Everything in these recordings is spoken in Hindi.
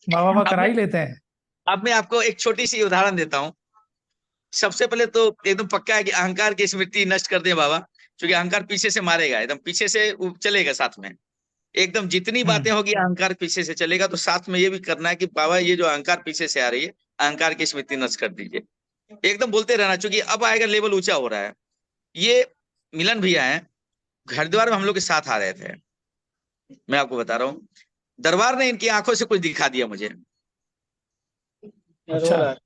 माँ बाबा अब करा मैं ही लेते हैं। अब मैं आपको एक छोटी सी उदाहरण देता हूँ। सबसे पहले तो एकदम पक्का है कि अहंकार की स्मृति नष्ट कर दे बाबा, क्योंकि अहंकार पीछे से मारेगा, एकदम पीछे से वो चलेगा साथ में। एकदम जितनी बातें हम्म। होगी अहंकार पीछे से चलेगा, तो साथ में ये भी करना है कि बाबा ये जो अहंकार पीछे से आ रही है, अहंकार की स्मृति नष्ट कर दीजिए। एकदम बोलते रहना, क्योंकि अब आएगा लेवल ऊंचा हो रहा है। ये मिलन भैया हैं, हरिद्वार में हम लोग के साथ आ रहे थे। मैं आपको बता रहा हूँ, दरबार ने इनकी आंखों से कुछ दिखा दिया मुझे। अच्छा।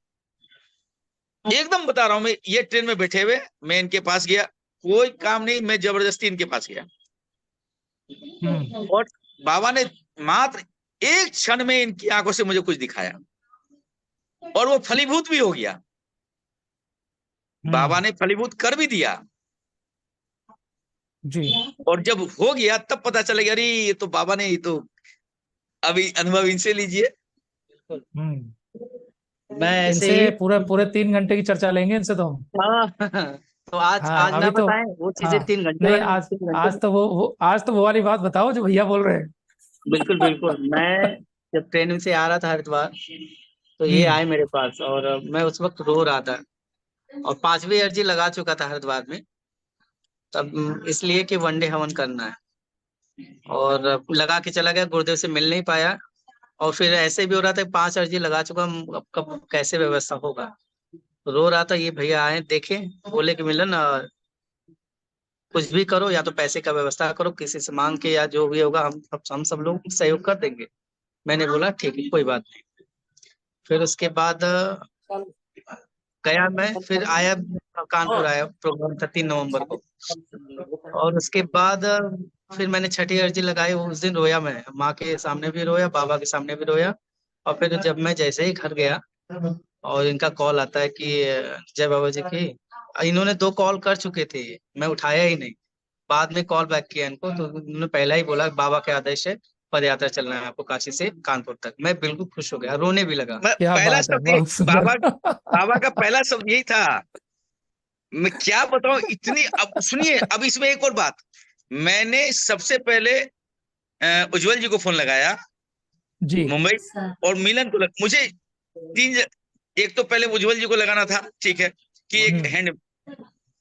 एकदम बता रहा हूँ, मैं ये ट्रेन में बैठे हुए, मैं इनके पास गया, कोई काम नहीं, मैं जबरदस्ती इनके पास गया। हम्म। और बाबा ने मात्र एक क्षण में इनकी आंखों से मुझे कुछ दिखाया, और वो फलीभूत भी हो गया। बाबा हम्म। ने फलीभूत कर भी दिया। जी। और जब हो गया तब पता चला, अरे ये तो बाबा ने, ये तो अभी अनुभव इनसे लीजिए। हम्म। मैं ऐसे इनसे ही। पूरे पूरे 3 घंटे की चर्चा लेंगे इनसे तो हम। हाँ। तो आज हाँ आज ना अभी तो। बताएं वो चीजें हाँ 3 घंटे नहीं, में, आज 3 घंटे आज में। तो आज तो वो वाली बात बताओ जो भैया बोल रहे हैं। बिल्कुल बिल्कुल। मैं जब ट्रेन से आ रहा था हरिद्वार, तो ये हम्म। आए मेरे पास, और मैं उस वक्त रो रहा था, और 5वीं अर्जी लगा चुका था हरिद्वार में। तब इसलिए कि वनडे हवन करना है, और लगा के चला गया, गुरुदेव से मिल नहीं पाया। और फिर ऐसे भी हो रहा था, 5 अर्जी लगा चुका हूं, अब कब कैसे व्यवस्था होगा। रो रहा था, ये भैया आए, देखे, बोले कि मिलन, कुछ भी करो, या तो पैसे का व्यवस्था करो किसी से मांग के, या जो भी होगा हम सब लोग सहयोग कर देंगे। मैंने बोला ठीक है, कोई बात नहीं। फिर उसके बाद गया मैं, फिर आया, कानपुर आया, प्रोग्राम था 3 नवंबर को। और उसके बाद फिर मैंने छठी अर्जी लगाई। उस दिन रोया, मैं माँ के सामने भी रोया, बाबा के सामने भी रोया। और फिर जब मैं जैसे ही घर गया, और इनका कॉल आता है कि जय बाबा जी की। इन्होंने 2 कॉल कर चुके थे, मैं उठाया ही नहीं। बाद में कॉल बैक किया इनको, तो उन्होंने पहला ही बोला बाबा के आदेश है, पद यात्रा चलना है आपको काशी से कानपुर तक। मैं बिल्कुल खुश हो गया, रोने भी लगा। क्या पहला बात है, शब्द बहुत बाबा, सुंदर। बाबा का पहला शब्द यही था। मैं क्या बताऊं इतनी। अब सुनिए, अब इसमें एक और बात। मैंने सबसे पहले उज्जवल जी को फोन लगाया, जी। मुंबई। और मिलन को मुझे तीन एक तो पहले उज्जवल जी को लगाना था, ठीक है, कि एक हम्म। हैंड।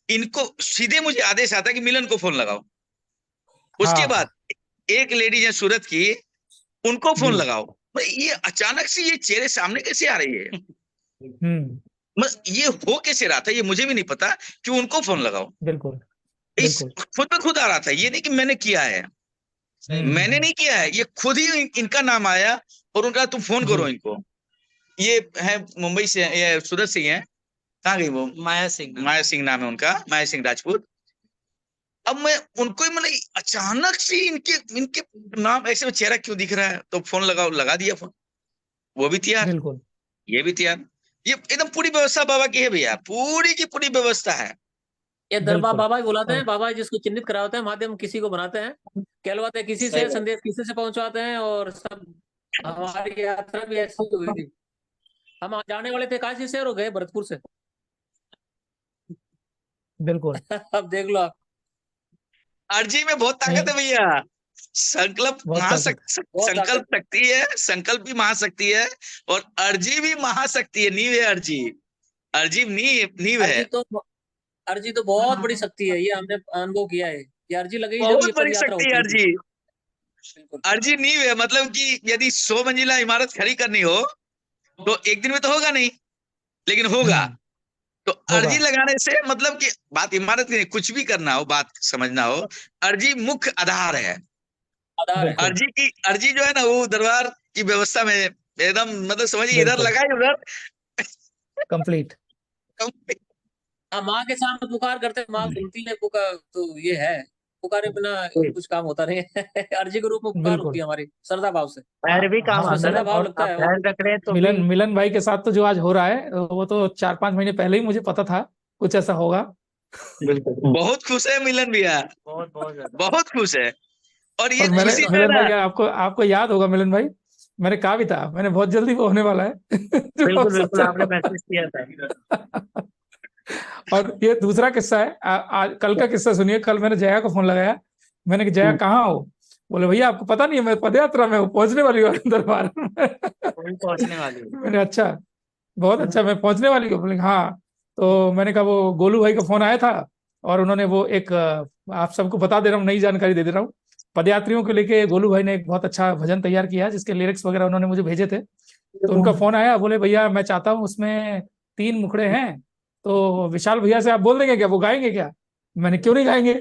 इनको सीधे मुझे आदेश आता कि मिलन को फोन लगाओ। उसके बाद हाँ। एक लेडीज है सूरत की, उनको फोन जी। लगाओ। भाई ये अचानक से ये चेहरे सामने कैसे आ रही है? हम्म। बस ये हो कैसे रहा था, ये मुझे भी नहीं पता कि उनको फोन लगाओ। बिल्कुल। इस बिल्कुल। खुद में खुद आ रहा था, ये नहीं कि मैंने किया है। मैंने नहीं किया है, ये खुद ही इनका नाम आया। और उनका तुम फोन जी। करो इनको। ये है मुंबई से, ये सूरत से ही है। कहाँ गई वो? माया सिंह नाम। माया सिंह नाम है उनका, माया सिंह राजपूत। अब मैं उनको ही, मतलब अचानक से इनके इनके नाम ऐसे, चेहरा क्यों दिख रहा है, तो फोन लगाओ, लगा दिया फोन। वो भी तैयार, बिल्कुल। ये भी तैयार। ये एकदम पूरी व्यवस्था बाबा की है भैया, पूरी की पूरी व्यवस्था है। ये दरबार बिल्कुल। बाबा ही बुलाते हैं, और बाबा जिसको चिन्हित कराते हैं, माध्यम किसी को बनाते हैं, कहलवाते हैं किसी सही से, बात। संदेश किसी से पहुंचवाते हैं। और सब हमारी यात्रा भी ऐसी हुई थी। हम जाने वाले थे काशी से और गए भरतपुर से। बिल्कुल। अब देख लो आप। अर्जी में बहुत ताकत नहीं, है भैया। संकल्प बहुत ताकत। बहुत संकल्प ताकत। शक्ति है, संकल्प भी महाशक्ति है। और अर्जी भी महाशक्ति है, नींव है अर्जी। अर्जी नींव है। अर्जी तो अर्जी तो बहुत बड़ी शक्ति है, ये हमने अनुभव किया है। ये अर्जी लगेगी जब ये बहुत पद बड़ी यात्रा शक्ति होती है है फिर। अर्जी। बिल्कुल। अर्जी नींव है, मतलब कि यदि 100 मंजिला इमारत खड़ी करनी हो, तो एक दिन में तो होगा नहीं, लेकिन होगा। हम्म। तो होगा। अर्जी लगाने से मतलब कि बात इमारत की नहीं, कुछ भी करना हो, बात समझना हो, अर्जी मुख्य आधार है। आधार है। बिल्कुल। अर्जी जो है ना, वो दरबार की व्यवस्था में एकदम, मतलब समझिए, इधर बिल्कुल। लगाई उधर। कंप्लीट। हाँ, माँ के सामने पुकार करते हैं, माँ सुनती है पुकार, तो ये है। पुकारे बिना कुछ काम होता नहीं है। अर्जी के रूप में पुकार होती बिल्कुल। है हमारी, श्रद्धा भाव से। हाँ पैर भी काम हाँ। उसमें आता है, श्रद्धा मिलन भाव और लगता आप है। और ध्यान रख रहे हैं तो भी। मिलन मिलन भाई के साथ तो जो आज हो रहा है, वो तो 4-5 महीने पहले ही मुझे पता था कुछ ऐसा होगा। बिल्कुल। बहुत खुश है मिलन भैया, बहुत बहुत ज्यादा। बहुत खुश है। और ये और मैंने, खुशी जो है मिलन ना, भाई, आपको आपको याद होगा मिलन भाई, मैंने कहा भी था, मैंने बहुत जल्दी वो होने वाला है। जो बिल्कुल बिल्कुल, सच्चा आपने मैसेज किया था। और ये दूसरा किस्सा है। आज कल का किस्सा सुनिए। कल मैंने जया को फोन लगाया, मैंने कहा जया कहाँ हो? बोले भैया आपको पता नहीं है, मैं पदयात्रा में हूँ, पहुंचने वाली हूँ दरबार में। अभी पहुंचने वाली है। मैंने अच्छा, बहुत अच्छा, मैं पहुंचने वाली हूँ। बोले हाँ। तो मैंने कहा वो गोलू भाई का फोन आया था और उन्होंने वो एक आप सबको बता दे रहा हूँ, नई जानकारी दे दे रहा हूँ। पदयात्रियों को लेके गोलू भाई ने एक बहुत अच्छा भजन तैयार किया है, जिसके लिरिक्स वगैरह उन्होंने मुझे भेजे थे। तो उनका फोन आया, बोले भैया मैं चाहता हूँ उसमें 3 मुखड़े हैं, तो विशाल भैया से आप बोल देंगे क्या, वो गाएंगे क्या? मैंने क्यों नहीं गाएंगे?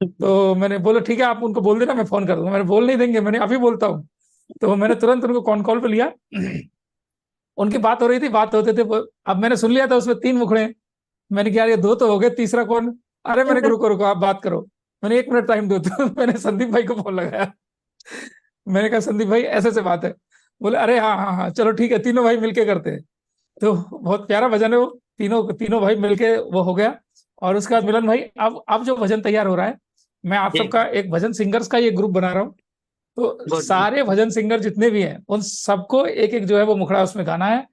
तो मैंने बोला ठीक है, आप उनको बोल देना, मैं फोन कर दूंगा। मैंने बोल नहीं देंगे, मैंने अभी बोलता हूँ। तो मैंने तुरंत उनको कॉल पे लिया। उनकी बात हो रही थी, बात होते थे अब मैंने सुन लिया था उसमें 3 मुखड़े हैं। मैंने कहा ये 2 तो हो गए, तीसरा कौन? अरे मैंने कहा, रुको रुको आप बात करो, मैंने 1 मिनट टाइम दो। तो मैंने संदीप भाई को फोन लगाया। मैंने कहा संदीप भाई ऐसे से बात है। बोले अरे हाँ हाँ हाँ चलो ठीक है, तीनों भाई मिलके करते हैं। तो बहुत प्यारा भजन है वो, तीनों तीनों भाई मिलके वो हो गया। और उसके बाद मिलन भाई, अब जो भजन तैयार हो रहा है, मैं आप जी। सबका एक भजन सिंगर्स का ये ग्रुप बना रहा हूँ। तो गुड। सारे भजन सिंगर जितने भी हैं, उन सबको एक एक जो है वो मुखड़ा उसमें गाना है।